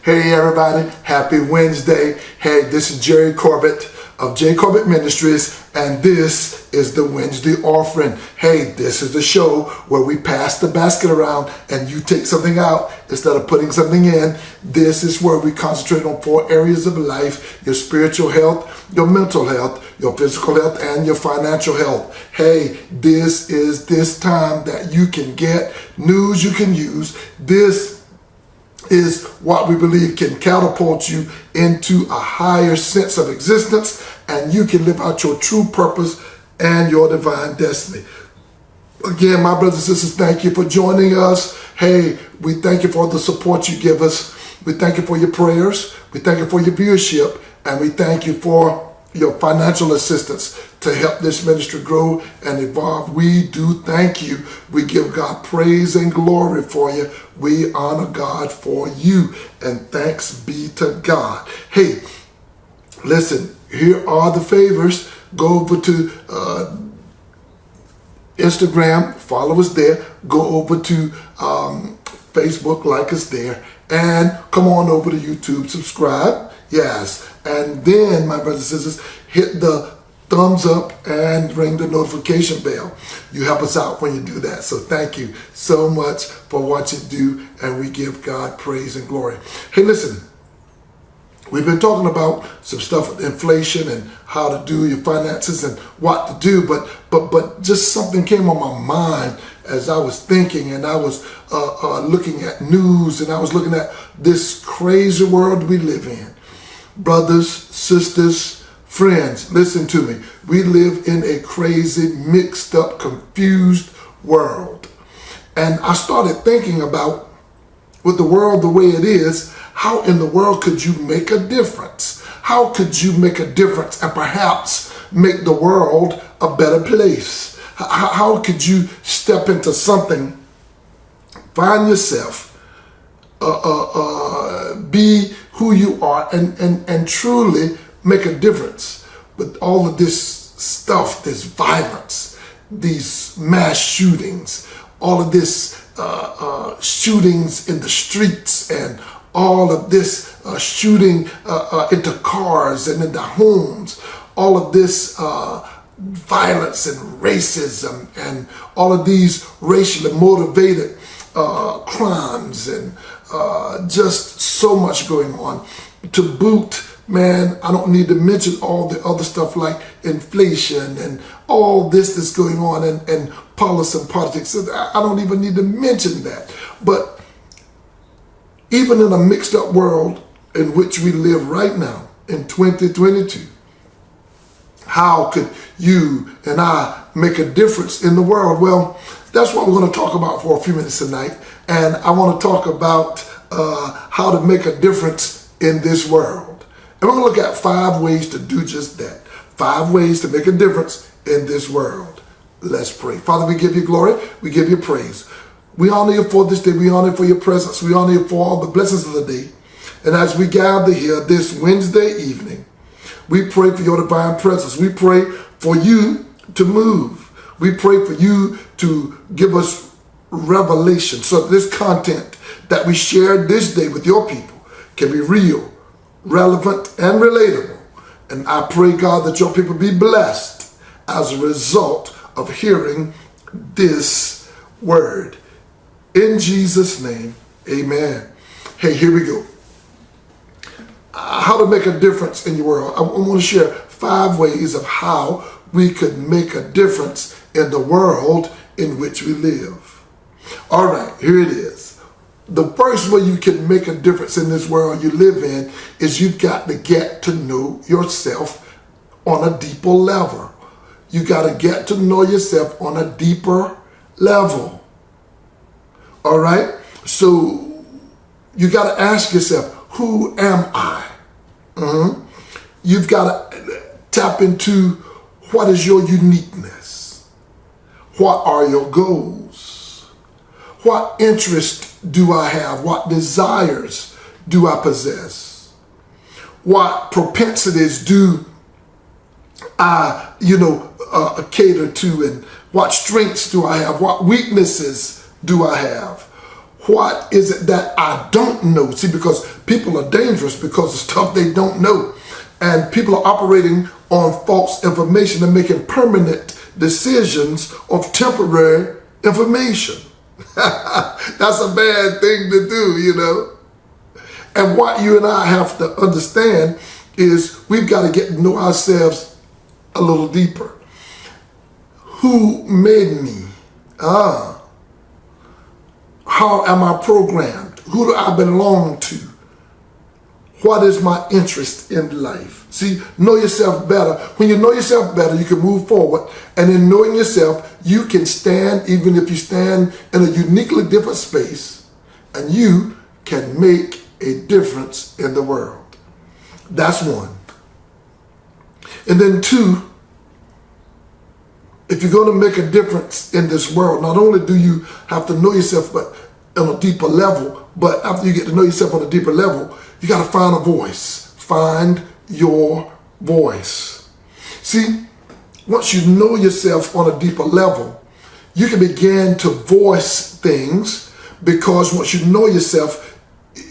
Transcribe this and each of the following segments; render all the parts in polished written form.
Hey everybody, happy Wednesday. Hey, this is Jerry Corbett of J. Corbett Ministries, and this is the Wednesday offering. Hey, this is the show where we pass the basket around and you take something out instead of putting something in. This is where we concentrate on 4 areas of life: your spiritual health, your mental health, your physical health, and your financial health. Hey, this is this time that you can get news you can use. This is what we believe can catapult you into a higher sense of existence, and you can live out your true purpose and your divine destiny. Again, my brothers and sisters, thank you for joining us. Hey, we thank you for the support you give us. We thank you for your prayers. We thank you for your viewership, and we thank you for your financial assistance to help this ministry grow and evolve. We do thank you. We give God praise and glory for you. We honor God for you, and thanks be to God. Hey, listen, here are the favors. Go over to Instagram, follow us there. Go over to Facebook, like us there, and come on over to YouTube, subscribe. Yes, and then, my brothers and sisters, hit the thumbs up and ring the notification bell. You help us out when you do that. So thank you so much for what you do, and we give God praise and glory. Hey, listen, we've been talking about some stuff with inflation and how to do your finances and what to do, but just something came on my mind as I was thinking, and I was looking at news, and I was looking at this crazy world we live in. Brothers, sisters, friends, listen to me. We live in a crazy, mixed up, confused world. And I started thinking about, with the world the way it is, how in the world could you make a difference? How could you make a difference and perhaps make the world a better place? How could you step into something, find yourself, be who you are, and truly make a difference with all of this stuff, this violence, these mass shootings, all of this shootings in the streets, and all of this shooting into cars and into homes, all of this violence and racism, and all of these racially motivated crimes, and just so much going on. To boot, man, I don't need to mention all the other stuff like inflation and all this that's going on, and policy and politics. I don't even need to mention that. But even in a mixed up world in which we live right now in 2022, how could you and I make a difference in the world? Well, that's what we're going to talk about for a few minutes tonight. And I want to talk about how to make a difference in this world. And we're going to look at 5 ways to do just that. 5 ways to make a difference in this world. Let's pray. Father, we give you glory. We give you praise. We honor you for this day. We honor you for your presence. We honor you for all the blessings of the day. And as we gather here this Wednesday evening, we pray for your divine presence. We pray for you to move. We pray for you to give us revelation so that this content that we share this day with your people can be real, relevant, and relatable. And I pray, God, that your people be blessed as a result of hearing this word. In Jesus' name, amen. Hey, here we go. How to make a difference in your world. I want to share 5 ways of how we could make a difference in the world in which we live. All right, here it is. The first way you can make a difference in this world you live in is you've got to get to know yourself on a deeper level. You got to get to know yourself on a deeper level. All right? So you got to ask yourself, who am I? You've got to tap into what is your uniqueness. What are your goals? What interests do I have? What desires do I possess? What propensities do I, cater to? And what strengths do I have? What weaknesses do I have? What is it that I don't know? See, because people are dangerous because of stuff they don't know. And people are operating on false information and making permanent decisions of temporary information. That's a bad thing to do, you know. And what you and I have to understand is we've got to get to know ourselves a little deeper. Who made me? How am I programmed? Who do I belong to? What is my interest in life? See, know yourself better. When you know yourself better, you can move forward. And in knowing yourself, you can stand, even if you stand in a uniquely different space, and you can make a difference in the world. That's one. And then two, if you're going to make a difference in this world, not only do you have to know yourself, but on a deeper level, but after you get to know yourself on a deeper level, you got to find a voice. Find your voice. See, once you know yourself on a deeper level, you can begin to voice things, because once you know yourself,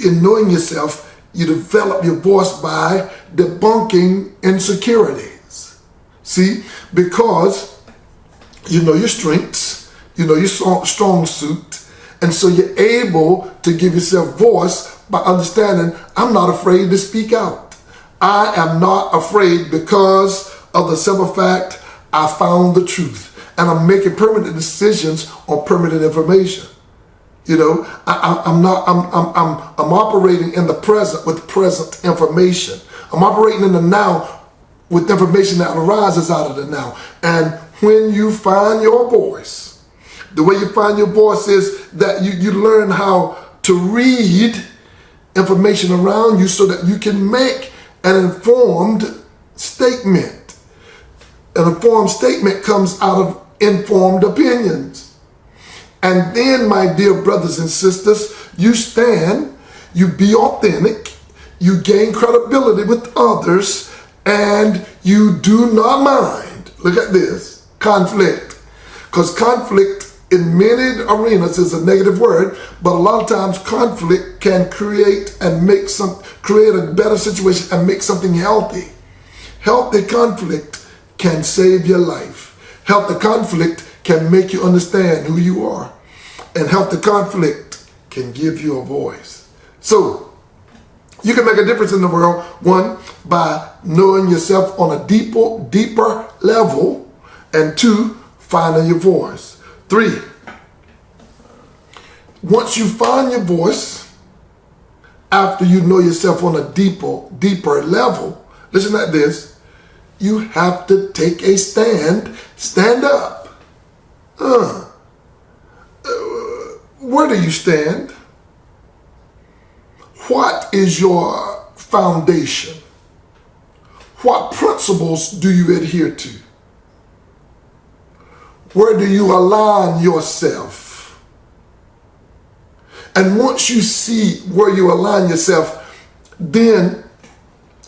in knowing yourself, you develop your voice by debunking insecurities. See, because you know your strengths, you know your strong suit, and so you're able to give yourself voice by understanding, I'm not afraid to speak out. I am not afraid because of the simple fact I found the truth, and I'm making permanent decisions on permanent information. You know, I'm operating in the present with present information. I'm operating in the now with information that arises out of the now. And when you find your voice, the way you find your voice is that you learn how to read information around you so that you can make an informed statement. An informed statement comes out of informed opinions. And then, my dear brothers and sisters, you stand, you be authentic, you gain credibility with others, and you do not mind, look at this, conflict. Because conflict in many arenas is a negative word, but a lot of times conflict can create a better situation and make something healthy. Healthy conflict can save your life. Healthy conflict can make you understand who you are. And healthy conflict can give you a voice. So, you can make a difference in the world, one, by knowing yourself on a deeper level, and two, finding your voice. Three, once you find your voice, after you know yourself on a deeper level, listen at this, you have to take a stand up. Where do you stand? What is your foundation? What principles do you adhere to? Where do you align yourself? And once you see where you align yourself, then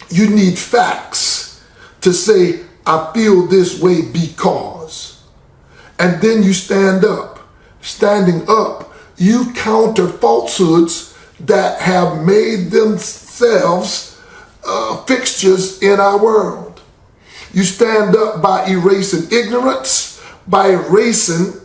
you need facts to say, I feel this way because. And then you stand up. Standing up, you counter falsehoods that have made themselves fixtures in our world. You stand up by erasing ignorance, by erasing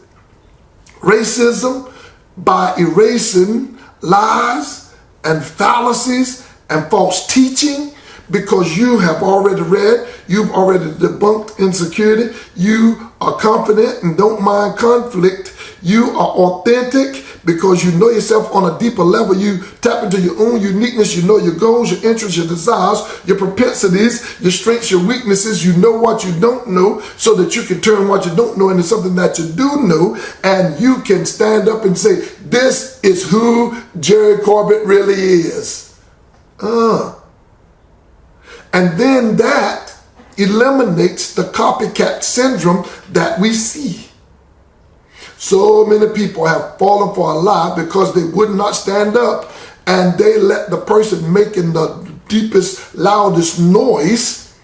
racism, by erasing lies and fallacies and false teaching, because you have already read, you've already debunked insecurity, you are confident and don't mind conflict, you are authentic because you know yourself on a deeper level, you tap into your own uniqueness, you know your goals, your interests, your desires, your propensities, your strengths, your weaknesses, you know what you don't know so that you can turn what you don't know into something that you do know, and you can stand up and say, this is who Jerry Corbett really is. And then that eliminates the copycat syndrome that we see. So many people have fallen for a lie because they would not stand up, and they let the person making the deepest, loudest noise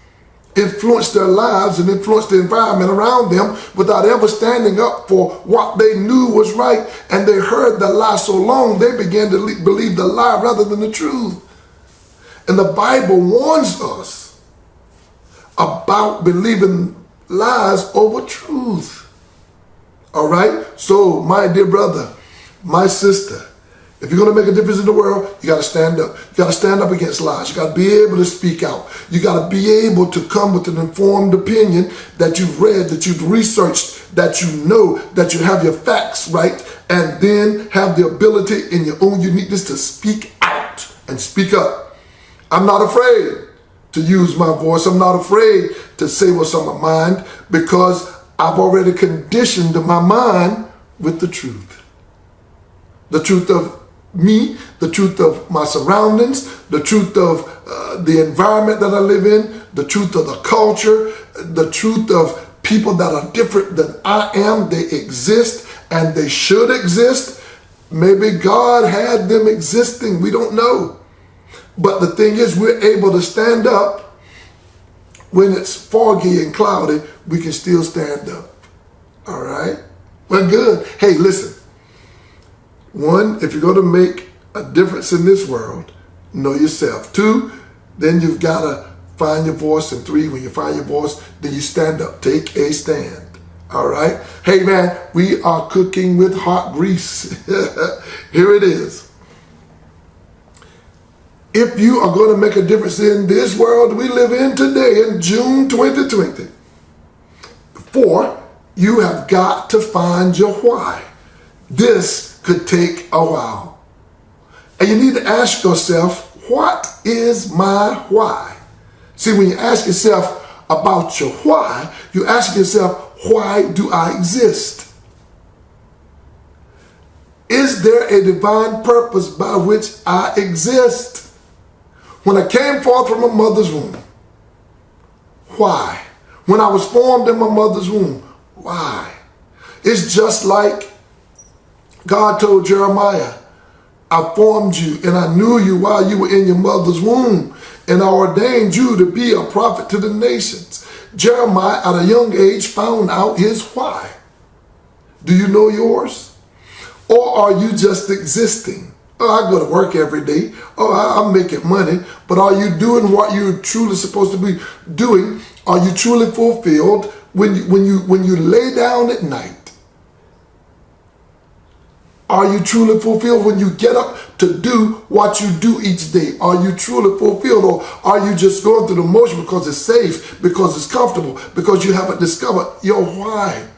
influence their lives and influence the environment around them without ever standing up for what they knew was right. And they heard the lie so long, they began to believe the lie rather than the truth. And the Bible warns us about believing lies over truth. All right? So, my dear brother, my sister, if you're going to make a difference in the world, you got to stand up. You got to stand up against lies. You got to be able to speak out. You got to be able to come with an informed opinion that you've read, that you've researched, that you know, that you have your facts right, and then have the ability in your own uniqueness to speak out and speak up. I'm not afraid to use my voice. I'm not afraid to say what's on my mind because I've already conditioned my mind with the truth. The truth of me, the truth of my surroundings, the truth of the environment that I live in, the truth of the culture, the truth of people that are different than I am. They exist and they should exist. Maybe God had them existing. We don't know. But the thing is, we're able to stand up when it's foggy and cloudy. We can still stand up. All right? Well, good. Hey, listen. One, if you're going to make a difference in this world, know yourself. Two, then you've got to find your voice. And three, when you find your voice, then you stand up. Take a stand. All right? Hey, man, we are cooking with hot grease. Here it is. If you are going to make a difference in this world we live in today, in June 2020, 4, you have got to find your why. This could take a while. And you need to ask yourself, what is my why? See, when you ask yourself about your why, you ask yourself, why do I exist? Is there a divine purpose by which I exist? When I came forth from my mother's womb, why? When I was formed in my mother's womb, why? It's just like God told Jeremiah, I formed you and I knew you while you were in your mother's womb, and I ordained you to be a prophet to the nations. Jeremiah at a young age found out his why. Do you know yours? Or are you just existing? Oh, I go to work every day. Oh, I'm making money. But are you doing what you're truly supposed to be doing? Are you truly fulfilled when you lay down at night? Are you truly fulfilled when you get up to do what you do each day? Are you truly fulfilled, or are you just going through the motion because it's safe, because it's comfortable, because you haven't discovered your why?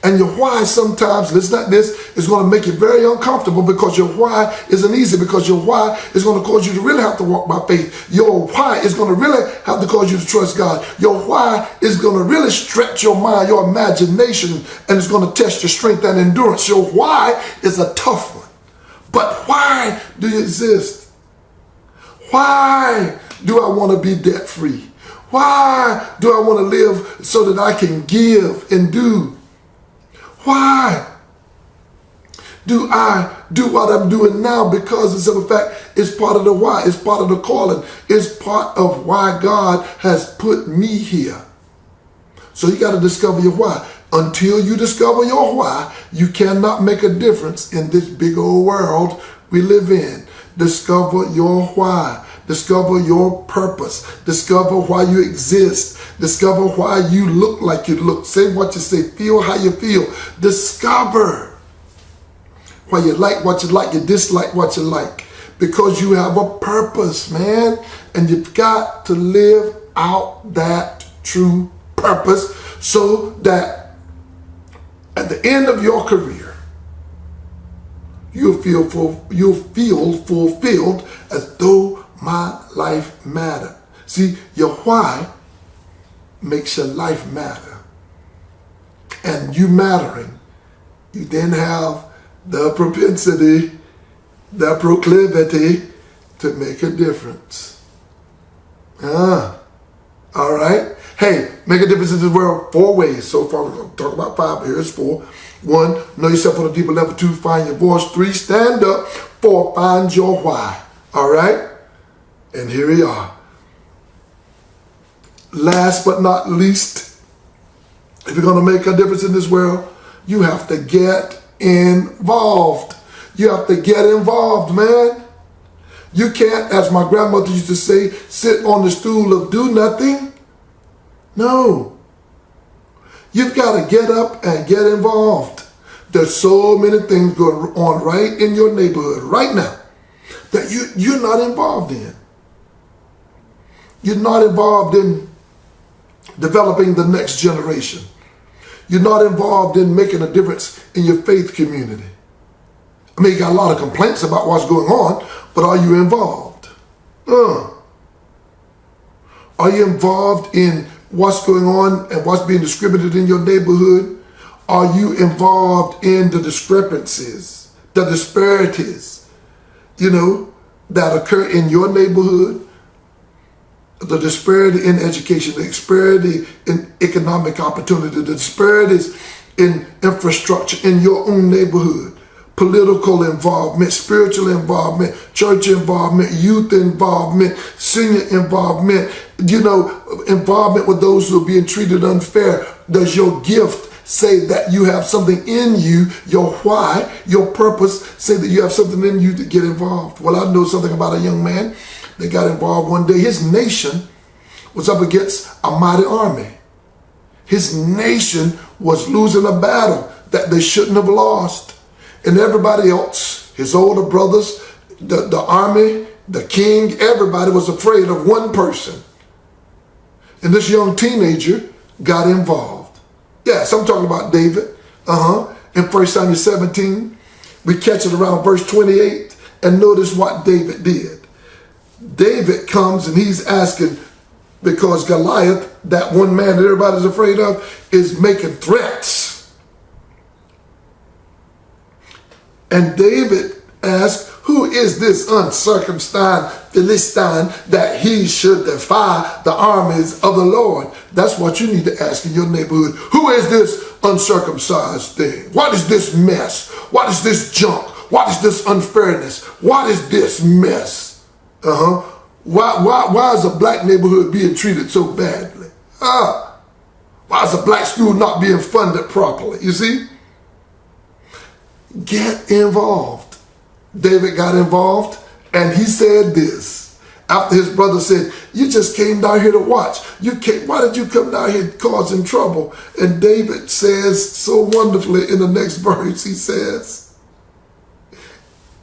And your why sometimes, listen like this, is going to make you very uncomfortable because your why isn't easy, because your why is going to cause you to really have to walk by faith. Your why is going to really have to cause you to trust God. Your why is going to really stretch your mind, your imagination, and it's going to test your strength and endurance. Your why is a tough one. But why do you exist? Why do I want to be debt free? Why do I want to live so that I can give and do? Why do I do what I'm doing now? Because it's of fact, it's part of the why. It's part of the calling. It's part of why God has put me here. So you got to discover your why. Until you discover your why, you cannot make a difference in this big old world we live in. Discover your why. Discover your purpose. Discover why you exist. Discover why you look like you look. Say what you say. Feel how you feel. Discover why you like what you like. You dislike what you like. Because you have a purpose, man. And you've got to live out that true purpose so that at the end of your career, you'll feel fulfilled as though my life mattered. See, your why makes your life matter. And you mattering, you then have the propensity, the proclivity to make a difference. All right? Hey, make a difference in this world 4 ways. So far, we're going to talk about 5, but here's 4. 1, know yourself on a deeper level. 2, find your voice. 3, stand up. 4, find your why. All right? And here we are. Last but not least, if you're going to make a difference in this world, you have to get involved. You have to get involved, man. You can't, as my grandmother used to say, sit on the stool of do nothing. No. You've got to get up and get involved. There's so many things going on right in your neighborhood right now that you're not involved in. You're not involved in developing the next generation. You're not involved in making a difference in your faith community. I mean, you got a lot of complaints about what's going on, but are you involved? Are you involved in what's going on and what's being distributed in your neighborhood? Are you involved in the discrepancies, the disparities, that occur in your neighborhood? The disparity in education, the disparity in economic opportunity, the disparities in infrastructure in your own neighborhood, political involvement, spiritual involvement, church involvement, youth involvement, senior involvement, involvement with those who are being treated unfair. Does your gift say that you have something in you, your why, your purpose, say that you have something in you to get involved? Well, I know something about a young man that got involved one day. His nation was up against a mighty army. His nation was losing a battle that they shouldn't have lost. And everybody else, his older brothers, the army, the king, everybody was afraid of one person. And this young teenager got involved. Yes, I'm talking about David. In 1 Samuel 17, we catch it around verse 28, and notice what David did. David comes and he's asking, because Goliath, that one man that everybody's afraid of, is making threats. And David asked, who is this uncircumcised Philistine that he should defy the armies of the Lord? That's what you need to ask in your neighborhood. Who is this uncircumcised thing? What is this mess? What is this junk? What is this unfairness? What is this mess? Why is a black neighborhood being treated so badly? Why is a black school not being funded properly? You see? Get involved. David got involved, and he said this. After his brother said, you just came down here to watch. Why did you come down here causing trouble? And David says so wonderfully in the next verse, he says,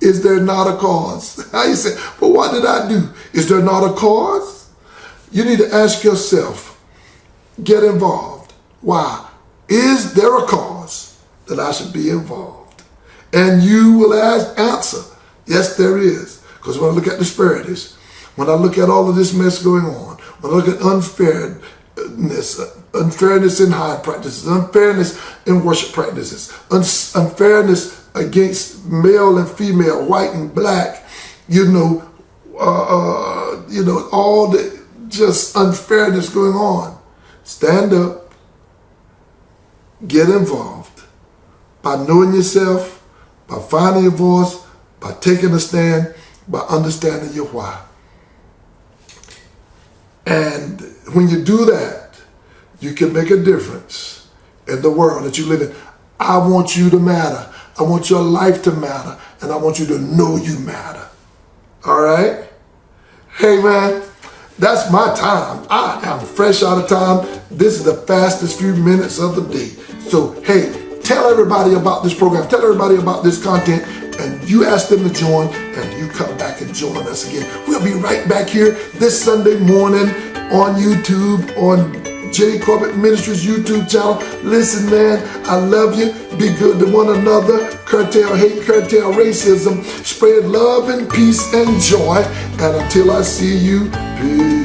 is there not a cause? He said, but what did I do? Is there not a cause? You need to ask yourself, get involved. Why? Is there a cause that I should be involved? And you will answer, yes, there is. Because when I look at disparities, when I look at all of this mess going on, when I look at unfairness in high practices, unfairness in worship practices, unfairness against male and female, white and black, all the just unfairness going on. Stand up, get involved by knowing yourself, by finding your voice, by taking a stand, by understanding your why. And when you do that, you can make a difference in the world that you live in. I want you to matter. I want your life to matter. And I want you to know you matter. All right? Hey, man, that's my time. I am fresh out of time. This is the fastest few minutes of the day. So, hey, tell everybody about this program. Tell everybody about this content. And you ask them to join, and you come back and join us again. We'll be right back here this Sunday morning on YouTube, on J. Corbett Ministries YouTube channel. Listen, man, I love you. Be good to one another. Curtail hate, curtail racism. Spread love and peace and joy. And until I see you, peace.